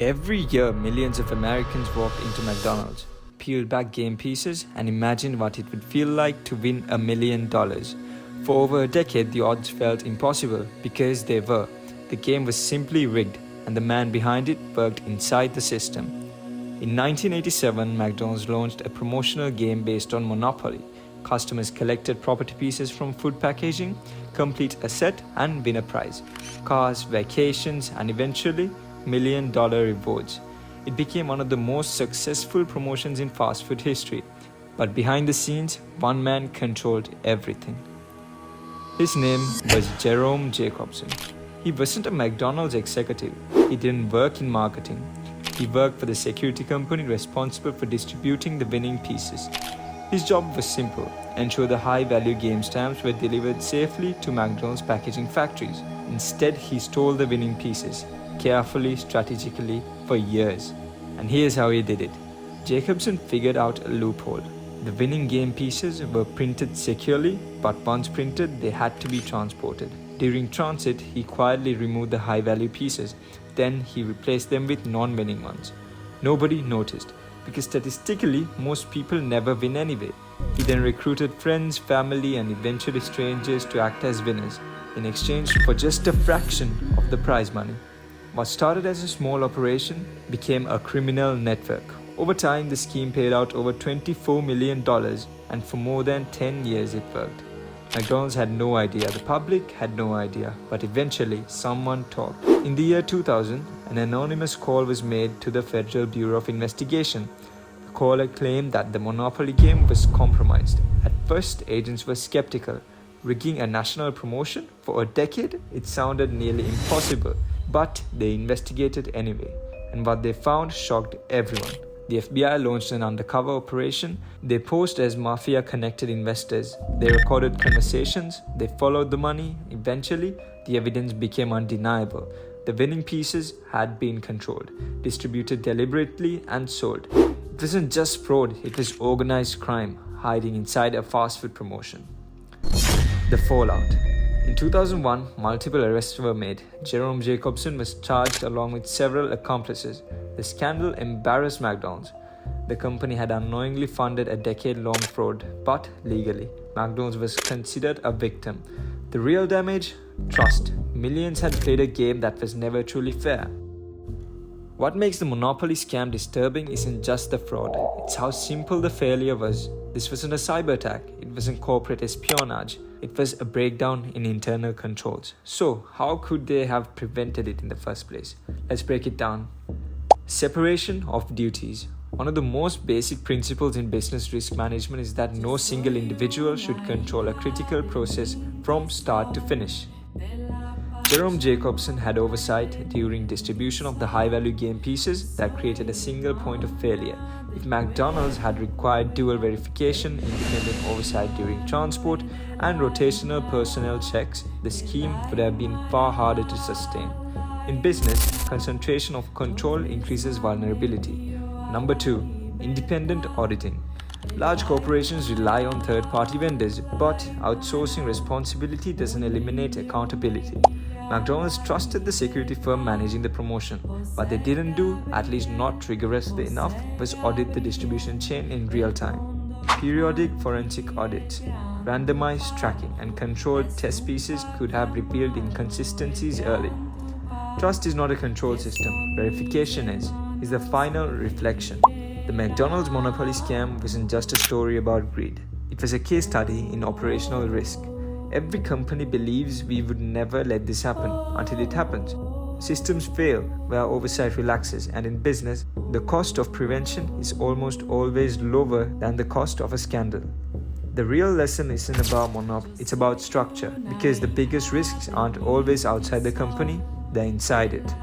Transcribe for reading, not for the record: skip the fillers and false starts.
Every year, millions of Americans walked into McDonald's, peeled back game pieces, and imagined what it would feel like to win $1 million. For over a decade, the odds felt impossible because they were. The game was simply rigged, and the man behind it worked inside the system. In 1987, McDonald's launched a promotional game based on Monopoly. Customers collected property pieces from food packaging, complete a set, and win a prize. Cars, vacations, and eventually, $1 million rewards. It became one of the most successful promotions in fast food history. But behind the scenes, one man controlled everything. His name was Jerome Jacobson. He wasn't a McDonald's executive. He didn't work in marketing. He worked for the security company responsible for distributing the winning pieces. His job was simple: ensure the high-value game stamps were delivered safely to McDonald's packaging factories. Instead, he stole the winning pieces, carefully, strategically, for years. And here's how he did it. Jacobson figured out a loophole. The winning game pieces were printed securely, but once printed, they had to be transported. During transit, he quietly removed the high-value pieces. Then he replaced them with non-winning ones. Nobody noticed, because statistically, most people never win anyway. He then recruited friends, family, and eventually strangers to act as winners, in exchange for just a fraction of the prize money. What started as a small operation became a criminal network. Over time, the scheme paid out over $24 million, and for more than 10 years it worked. McDonald's had no idea, the public had no idea, but eventually someone talked. In the year 2000, an anonymous call was made to the Federal Bureau of Investigation. The caller claimed that the Monopoly game was compromised. At first, agents were skeptical. Rigging a national promotion for a decade? It sounded nearly impossible. But they investigated anyway, and what they found shocked everyone. The FBI launched an undercover operation. They posed as mafia-connected investors. They recorded conversations. They followed the money. Eventually, the evidence became undeniable. The winning pieces had been controlled, distributed deliberately, and sold. It wasn't just fraud, it was organized crime, hiding inside a fast food promotion. The fallout. In 2001, multiple arrests were made. Jerome Jacobson was charged along with several accomplices. The scandal embarrassed McDonald's. The company had unknowingly funded a decade-long fraud, but legally, McDonald's was considered a victim. The real damage? Trust. Millions had played a game that was never truly fair. What makes the Monopoly scam disturbing isn't just the fraud, it's how simple the failure was. This wasn't a cyber attack, it wasn't corporate espionage, it was a breakdown in internal controls. So, how could they have prevented it in the first place? Let's break it down. Separation of duties. One of the most basic principles in business risk management is that no single individual should control a critical process from start to finish. Jerome Jacobson had oversight during distribution of the high-value game pieces that created a single point of failure. If McDonald's had required dual verification, independent oversight during transport, and rotational personnel checks, the scheme would have been far harder to sustain. In business, concentration of control increases vulnerability. Number 2. Independent auditing. Large corporations rely on third-party vendors, but outsourcing responsibility doesn't eliminate accountability. McDonald's trusted the security firm managing the promotion. What they didn't do, at least not rigorously enough, was audit the distribution chain in real time. Periodic forensic audits, randomized tracking, and controlled test pieces could have revealed inconsistencies early. Trust is not a control system. Verification is the final reflection. The McDonald's Monopoly scam wasn't just a story about greed. It was a case study in operational risk. Every company believes we would never let this happen until it happens. Systems fail where oversight relaxes, and in business, the cost of prevention is almost always lower than the cost of a scandal. The real lesson isn't about monopoly, it's about structure, because the biggest risks aren't always outside the company, they're inside it.